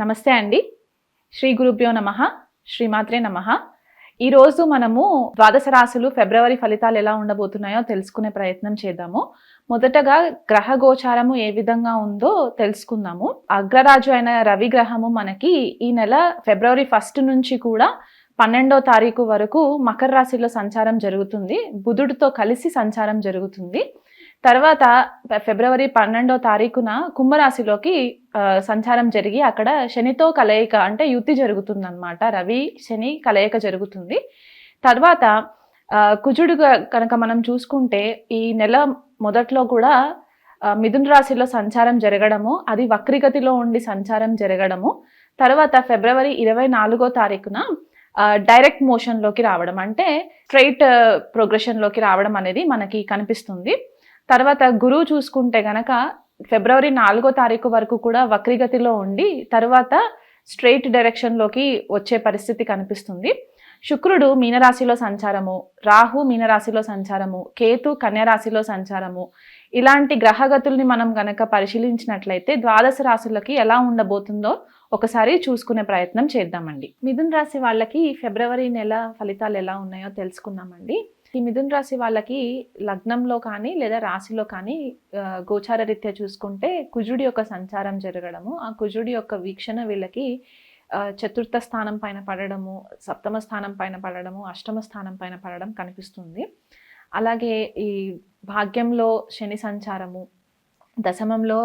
నమస్తే అండి. శ్రీ గురుభ్యో నమః. శ్రీమాత్రే నమః. ఈరోజు మనము ద్వాదశ రాశులు ఫిబ్రవరి ఫలితాలు ఎలా ఉండబోతున్నాయో తెలుసుకునే ప్రయత్నం చేద్దాము. మొదటగా గ్రహ గోచారము ఏ విధంగా ఉందో తెలుసుకుందాము. అగ్రరాజు అయిన రవి గ్రహము మనకి ఈ నెల ఫిబ్రవరి 1 నుంచి కూడా 12వ తారీఖు వరకు మకర రాశిలో సంచారం జరుగుతుంది. బుధుడితో కలిసి సంచారం జరుగుతుంది. తర్వాత ఫిబ్రవరి 12వ తారీఖున కుంభరాశిలోకి సంచారం జరిగి అక్కడ శనితో కలయిక అంటే యుతి జరుగుతుందన్నమాట. రవి శని కలయిక జరుగుతుంది. తర్వాత కుజుడు కనుక మనం చూసుకుంటే ఈ నెల మొదట్లో కూడా మిథున రాశిలో సంచారం జరగడము, అది వక్రిగతిలో ఉండి సంచారం జరగడము, తర్వాత ఫిబ్రవరి 24వ తారీఖున డైరెక్ట్ మోషన్లోకి రావడం అంటే స్ట్రైట్ ప్రోగ్రెషన్లోకి రావడం అనేది మనకి కనిపిస్తుంది. తర్వాత గురువు చూసుకుంటే గనక ఫిబ్రవరి 4వ తారీఖు వరకు కూడా వక్రిగతిలో ఉండి తర్వాత స్ట్రైట్ డైరెక్షన్లోకి వచ్చే పరిస్థితి కనిపిస్తుంది. శుక్రుడు మీనరాశిలో సంచారము, రాహు మీనరాశిలో సంచారము, కేతు కన్యరాశిలో సంచారము, ఇలాంటి గ్రహగతుల్ని మనం గనక పరిశీలించినట్లయితే ద్వాదశ రాశులకి ఎలా ఉండబోతుందో ఒకసారి చూసుకునే ప్రయత్నం చేద్దామండి. మిథున రాశి వాళ్ళకి ఫిబ్రవరి నెల ఫలితాలు ఎలా ఉన్నాయో తెలుసుకుందామండి. ఈ మిథున రాశి వాళ్ళకి లగ్నంలో కానీ లేదా రాశిలో కానీ గోచార రీత్యా చూసుకుంటే కుజుడి యొక్క సంచారం జరగడము, ఆ కుజుడి యొక్క వీక్షణ వీళ్ళకి చతుర్థ స్థానం పైన పడడము, సప్తమ స్థానం పైన పడడము, అష్టమ స్థానం పైన పడడం కనిపిస్తుంది. అలాగే ఈ భాగ్యంలో శని సంచారము, దశమంలో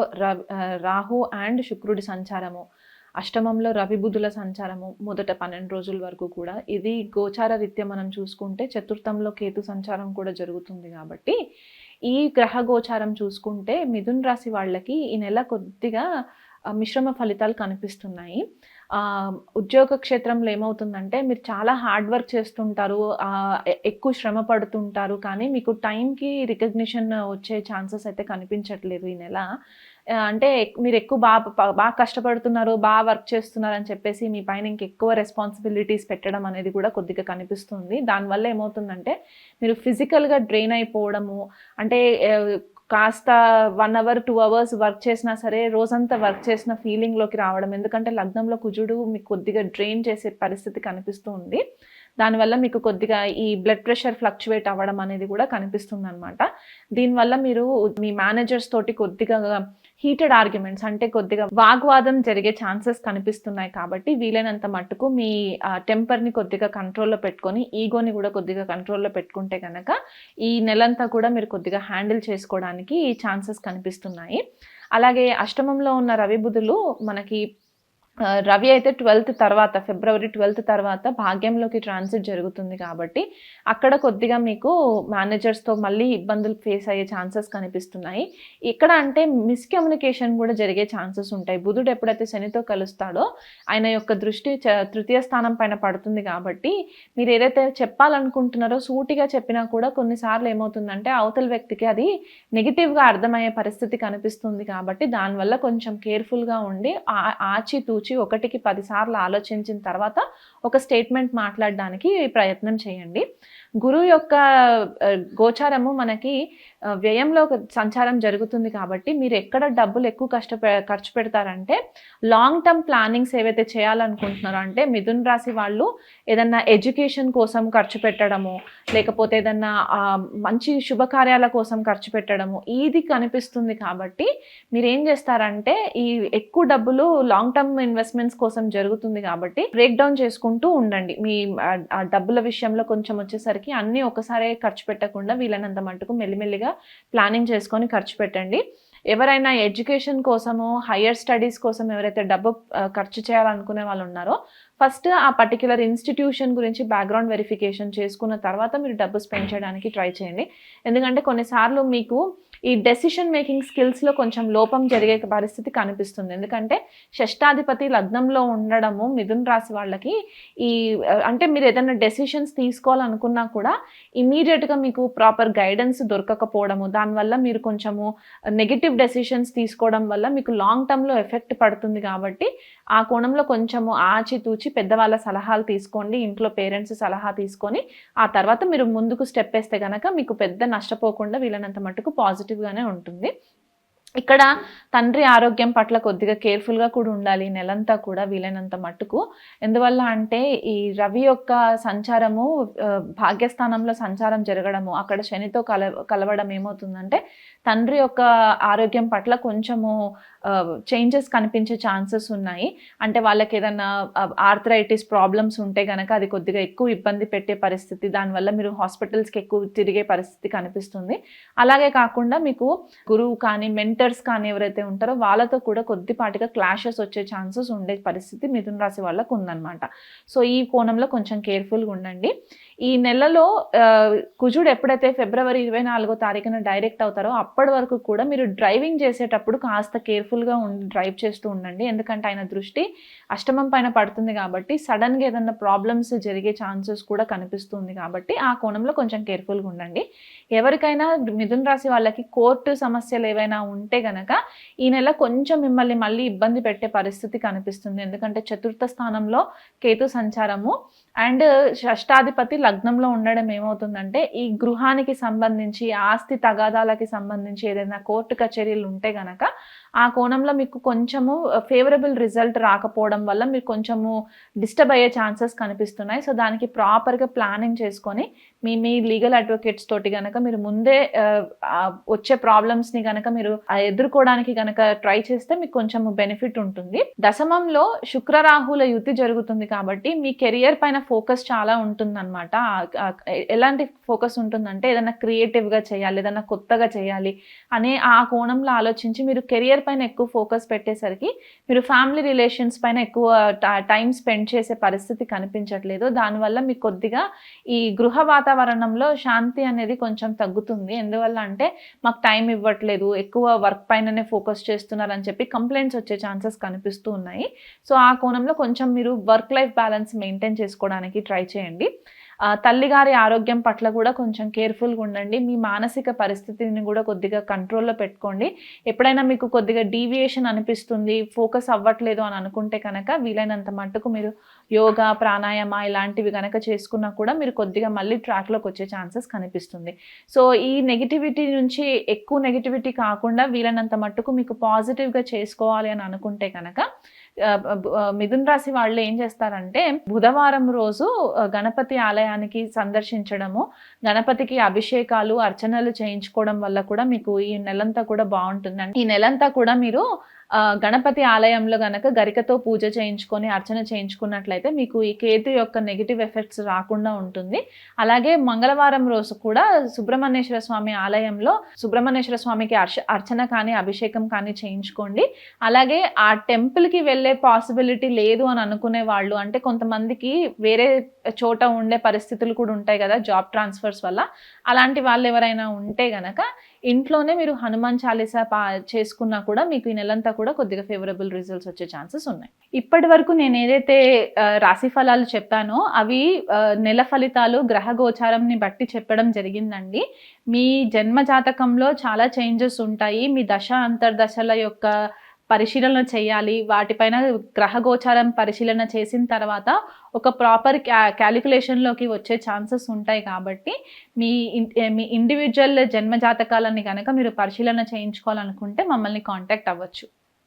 రాహు అండ్ శుక్రుడి సంచారము, అష్టమంలో రవి బుధుల సంచారము మొదట 12 రోజుల వరకు కూడా, ఇది గోచార రీత్యా మనం చూసుకుంటే చతుర్థంలో కేతు సంచారం కూడా జరుగుతుంది. కాబట్టి ఈ గ్రహ గోచారం చూసుకుంటే మిథున రాశి వాళ్ళకి ఈ నెల కొద్దిగా మిశ్రమ ఫలితాలు కనిపిస్తున్నాయి. ఉద్యోగ క్షేత్రంలో ఏమవుతుందంటే మీరు చాలా హార్డ్ వర్క్ చేస్తుంటారు, ఎక్కువ శ్రమ పడుతుంటారు, కానీ మీకు టైంకి రికగ్నిషన్ వచ్చే ఛాన్సెస్ అయితే కనిపించట్లేదు ఈ నెల. అంటే మీరు ఎక్కువ బాగా కష్టపడుతున్నారు, బాగా వర్క్ చేస్తున్నారు అని చెప్పేసి మీ పైన ఇంకెక్కువ రెస్పాన్సిబిలిటీస్ పెట్టడం అనేది కూడా కొద్దిగా కనిపిస్తుంది. దానివల్ల ఏమవుతుందంటే మీరు ఫిజికల్గా డ్రైన్ అయిపోవడము, అంటే కాస్త 1 అవర్ 2 అవర్స్ వర్క్ చేసినా సరే రోజంతా వర్క్ చేసిన ఫీలింగ్లోకి రావడం, ఎందుకంటే లగ్నంలో కుజుడు మీకు కొద్దిగా డ్రైన్ చేసే పరిస్థితి కనిపిస్తూ ఉంది. దానివల్ల మీకు కొద్దిగా ఈ బ్లడ్ ప్రెషర్ ఫ్లక్చువేట్ అవ్వడం అనేది కూడా కనిపిస్తుంది అనమాట. దీనివల్ల మీరు మీ మేనేజర్స్ తోటి కొద్దిగా హీటెడ్ ఆర్గ్యుమెంట్స్ అంటే కొద్దిగా వాగ్వాదం జరిగే ఛాన్సెస్ కనిపిస్తున్నాయి. కాబట్టి వీలైనంత మట్టుకు మీ టెంపర్ని కొద్దిగా కంట్రోల్లో పెట్టుకొని ఈగోని కూడా కొద్దిగా కంట్రోల్లో పెట్టుకుంటే కనుక ఈ నెలంతా కూడా మీరు కొద్దిగా హ్యాండిల్ చేసుకోవడానికి ఛాన్సెస్ కనిపిస్తున్నాయి. అలాగే అష్టమంలో ఉన్న రవి బుధులు మనకి రవి అయితే 12th తర్వాత ఫిబ్రవరి 12th తర్వాత భాగ్యంలోకి ట్రాన్సిట్ జరుగుతుంది. కాబట్టి అక్కడ కొద్దిగా మీకు మేనేజర్స్తో మళ్ళీ ఇబ్బందులు ఫేస్ అయ్యే ఛాన్సెస్ కనిపిస్తున్నాయి. ఇక్కడ అంటే మిస్కమ్యూనికేషన్ కూడా జరిగే ఛాన్సెస్ ఉంటాయి. బుధుడు ఎప్పుడైతే శనితో కలుస్తాడో ఆయన యొక్క దృష్టి తృతీయ స్థానం పైన పడుతుంది. కాబట్టి మీరు ఏదైతే చెప్పాలనుకుంటున్నారో సూటిగా చెప్పినా కూడా కొన్నిసార్లు ఏమవుతుందంటే అవతల వ్యక్తికి అది నెగిటివ్గా అర్థమయ్యే పరిస్థితి కనిపిస్తుంది. కాబట్టి దానివల్ల కొంచెం కేర్ఫుల్గా ఉండి ఆచితూచి 1కి 10 సార్లు ఆలోచించిన తర్వాత ఒక స్టేట్మెంట్ మాట్లాడడానికి ప్రయత్నం చేయండి. గురువు యొక్క గోచారము మనకి వ్యయంలో సంచారం జరుగుతుంది. కాబట్టి మీరు ఎక్కడ డబ్బులు ఎక్కువ ఖర్చు పెడతారంటే లాంగ్ టర్మ్ ప్లానింగ్స్ ఏవైతే చేయాలనుకుంటున్నారో, అంటే మిథున రాశి వాళ్ళు ఏదన్నా ఎడ్యుకేషన్ కోసం ఖర్చు పెట్టడము, లేకపోతే ఏదన్నా మంచి శుభకార్యాల కోసం ఖర్చు పెట్టడము ఇది కనిపిస్తుంది. కాబట్టి మీరు ఏం చేస్తారంటే ఈ ఎక్కువ డబ్బులు లాంగ్ టర్మ్ ఇన్వెస్ట్మెంట్స్ కోసం జరుగుతుంది. కాబట్టి బ్రేక్ డౌన్ చేసుకుంటూ ఉండండి. మీ డబ్బుల విషయంలో కొంచెం వచ్చేసరికి అన్నీ ఒకసారి ఖర్చు పెట్టకుండా వీలైనంత మట్టుకు మెల్లిమెల్లిగా ప్లానింగ్ చేసుకొని ఖర్చు పెట్టండి. ఎవరైనా ఎడ్యుకేషన్ కోసము హయ్యర్ స్టడీస్ కోసం ఎవరైతే డబ్బు ఖర్చు చేయాలనుకునే వాళ్ళు ఉన్నారో ఫస్ట్ ఆ పర్టిక్యులర్ ఇన్స్టిట్యూషన్ గురించి బ్యాక్గ్రౌండ్ వెరిఫికేషన్ చేసుకున్న తర్వాత మీరు డబ్బు స్పెండ్ చేయడానికి ట్రై చేయండి. ఎందుకంటే కొన్నిసార్లు మీకు ఈ డెసిషన్ మేకింగ్ స్కిల్స్లో కొంచెం లోపం జరిగే పరిస్థితి కనిపిస్తుంది. ఎందుకంటే షష్టాధిపతి లగ్నంలో ఉండడము మిథున రాశి వాళ్ళకి ఈ అంటే మీరు ఏదైనా డెసిషన్స్ తీసుకోవాలనుకున్నా కూడా ఇమీడియట్గా మీకు ప్రాపర్ గైడెన్స్ దొరకకపోవడము, దానివల్ల మీరు కొంచెము నెగిటివ్ డెసిషన్స్ తీసుకోవడం వల్ల మీకు లాంగ్ టర్మ్లో ఎఫెక్ట్ పడుతుంది. కాబట్టి ఆ కోణంలో కొంచెము ఆచితూచి పెద్దవాళ్ళ సలహాలు తీసుకోండి, ఇంట్లో పేరెంట్స్ సలహా తీసుకొని ఆ తర్వాత మీరు ముందుకు స్టెప్ వేస్తే కనుక మీకు పెద్ద నష్టపోకుండా వీలైనంత మట్టుకు పాజిటివ్గానే ఉంటుంది. ఇక్కడ తండ్రి ఆరోగ్యం పట్ల కొద్దిగా కేర్‌ఫుల్‌గా కూడా ఉండాలి ఈ నెలంతా కూడా వీలైనంత మట్టుకు. ఎందువల్ల అంటే ఈ రవి యొక్క సంచారము భాగ్యస్థానంలో సంచారం జరగడము, అక్కడ శనితో కలవడం ఏమవుతుందంటే తండ్రి యొక్క ఆరోగ్యం పట్ల కొంచెము చేంజెస్ కనిపించే ఛాన్సెస్ ఉన్నాయి. అంటే వాళ్ళకేదన్నా ఆర్థరైటిస్ ప్రాబ్లమ్స్ ఉంటే గనక అది కొద్దిగా ఎక్కువ ఇబ్బంది పెట్టే పరిస్థితి. దానివల్ల మీరు హాస్పిటల్స్‌కి ఎక్కువ తిరిగే పరిస్థితి కనిపిస్తుంది. అలాగే కాకుండా మీకు గురువు కానీ, మెంటర్స్ కానీ ఎవరైతే ఉంటారో వాళ్ళతో కూడా కొద్దిపాటిగా క్లాషెస్ వచ్చే ఛాన్సెస్ ఉండే పరిస్థితి మిథున రాశి వాళ్ళకు ఉందన్నమాట. సో, ఈ కోణంలో కొంచెం కేర్‌ఫుల్‌గా ఉండండి. ఈ నెలలో కుజుడు ఎప్పుడైతే ఫిబ్రవరి 24వ తారీఖున డైరెక్ట్ అవుతారో అప్పటి వరకు కూడా మీరు డ్రైవింగ్ చేసేటప్పుడు కాస్త కేర్‌ఫుల్‌గా డ్రైవ్ చేస్తూ ఉండండి. ఎందుకంటే ఆయన దృష్టి అష్టమం పైన పడుతుంది కాబట్టి సడన్‌గా ఏదన్నా ప్రాబ్లమ్స్ జరిగే ఛాన్సెస్ కూడా కనిపిస్తుంది కాబట్టి ఆ కోణంలో కొంచెం కేర్‌ఫుల్‌గా ఉండండి. ఎవరికైనా మిథున రాశి వాళ్ళకి కోర్టు సమస్యలు ఏవైనా ఉంటే గనక ఈ నెల కొంచెం మిమ్మల్ని మళ్ళీ ఇబ్బంది పెట్టే పరిస్థితి కనిపిస్తుంది. ఎందుకంటే చతుర్థ స్థానంలో కేతు సంచారము అండ్ షష్టాధిపతి లగ్నంలో ఉండడం ఏమవుతుందంటే ఈ గృహానికి సంబంధించి ఆస్తి తగాదాలకి సంబంధించి ఏదైనా కోర్టు కచేరీలు ఉంటే గనక ఆ కోణంలో మీకు కొంచెము ఫేవరబుల్ రిజల్ట్ రాకపోవడం వల్ల మీరు కొంచెము డిస్టర్బ్ అయ్యే ఛాన్సెస్ కనిపిస్తున్నాయి. సో, దానికి ప్రాపర్‌గా ప్లానింగ్ చేసుకొని మీ లీగల్ అడ్వకేట్స్ తోటి గనక మీరు ముందే వచ్చే ప్రాబ్లమ్స్‌ని గనక మీరు ఎదుర్కోవడానికి గనక ట్రై చేస్తే మీకు కొంచెం బెనిఫిట్ ఉంటుంది. దశమంలో శుక్ర రాహుల యుతి జరుగుతుంది కాబట్టి మీ కెరియర్ పైన ఫోకస్ చాలా ఉంటుందన్నమాట. ఎలాంటి ఫోకస్ ఉంటుందంటే ఏదైనా క్రియేటివ్‌గా చేయాలి, ఏదైనా కొత్తగా చేయాలి అనే ఆ కోణంలో ఆలోచించి మీరు కెరియర్ పైన ఎక్కువ ఫోకస్ పెట్టేసరికి మీరు ఫ్యామిలీ రిలేషన్స్ పైన ఎక్కువ టైం స్పెండ్ చేసే పరిస్థితి కనిపించట్లేదు. దానివల్ల మీకు కొద్దిగా ఈ గృహ వాతావరణంలో శాంతి అనేది కొంచెం తగ్గుతుంది. ఎందువల్ల అంటే మాకు టైం ఇవ్వట్లేదు, ఎక్కువ వర్క్ పైననే ఫోకస్ చేస్తున్నారని చెప్పి కంప్లైంట్స్ వచ్చే ఛాన్సెస్ కనిపిస్తూ ఉన్నాయి. సో, ఆ కోణంలో కొంచెం మీరు వర్క్ లైఫ్ బ్యాలెన్స్ మెయింటైన్ చేసుకోవడానికి ట్రై చేయండి. తల్లిగారి ఆరోగ్యం పట్ల కూడా కొంచెం కేర్‌ఫుల్‌గా ఉండండి. మీ మానసిక పరిస్థితిని కూడా కొద్దిగా కంట్రోల్‌లో పెట్టుకోండి. ఎప్పుడైనా మీకు కొద్దిగా డీవియేషన్ అనిపిస్తుంది, ఫోకస్ అవ్వట్లేదు అని అనుకుంటే కనుక వీలైనంత మట్టుకు మీరు యోగా, ప్రాణాయామ ఇలాంటివి గనక చేసుకున్నా కూడా మీరు కొద్దిగా మళ్ళీ ట్రాక్‌లోకి వచ్చే ఛాన్సెస్ కనిపిస్తుంది. సో, ఈ నెగటివిటీ నుంచి ఎక్కువ నెగటివిటీ కాకుండా వీలైనంత మట్టుకు మీకు పాజిటివ్‌గా చేసుకోవాలి అని అనుకుంటే కనుక మిథున రాశి వాళ్ళు ఏం చేస్తారంటే బుధవారం రోజు గణపతి ఆలయానికి సందర్శించడము, గణపతికి అభిషేకాలు, అర్చనలు చేయించుకోవడం వల్ల కూడా మీకు ఈ నెలంతా కూడా బాగుంటుందండి. ఈ నెలంతా కూడా మీరు గణపతి ఆలయంలో గనక గరికతో పూజ చేయించుకొని అర్చన చేయించుకున్నట్లయితే మీకు ఈ కేతు యొక్క నెగిటివ్ ఎఫెక్ట్స్ రాకుండా ఉంటుంది. అలాగే మంగళవారం రోజు కూడా సుబ్రహ్మణ్యేశ్వర స్వామి ఆలయంలో సుబ్రహ్మణ్యేశ్వర స్వామికి అర్చన కానీ అభిషేకం కానీ చేయించుకోండి. అలాగే ఆ టెంపుల్కి వెళ్ళే పాసిబిలిటీ లేదు అని అనుకునే వాళ్ళు, అంటే కొంతమందికి వేరే చోట ఉండే పరిస్థితులు కూడా ఉంటాయి కదా జాబ్ ట్రాన్స్ఫర్స్ వల్ల, అలాంటి వాళ్ళు ఎవరైనా ఉంటే గనక ఇంట్లోనే మీరు హనుమాన్ చాలీసా చేసుకున్నా కూడా మీకు ఈ నెలంతా కూడా కొద్దిగా ఫేవరబుల్ రిజల్ట్స్ వచ్చే ఛాన్సెస్ ఉన్నాయి. ఇప్పటి వరకు నేను ఏదైతే రాశి ఫలాలు చెప్పానో అవి నెల ఫలితాలు గ్రహ గోచారంని బట్టి చెప్పడం జరిగిందండి. మీ జన్మ జాతకంలో చాలా చేంజెస్ ఉంటాయి. మీ దశ అంతర్దశల యొక్క పరిశీలన చేయాలి. వాటిపైన గ్రహ గోచారం పరిశీలన చేసిన తర్వాత ఒక ప్రాపర్ క్యాలిక్యులేషన్లోకి వచ్చే ఛాన్సెస్ ఉంటాయి కాబట్టి మీ ఇండివిజువల్ జన్మ జాతకాలని కనుక మీరు పరిశీలన చేయించుకోవాలనుకుంటే మమ్మల్ని కాంటాక్ట్ అవ్వచ్చు.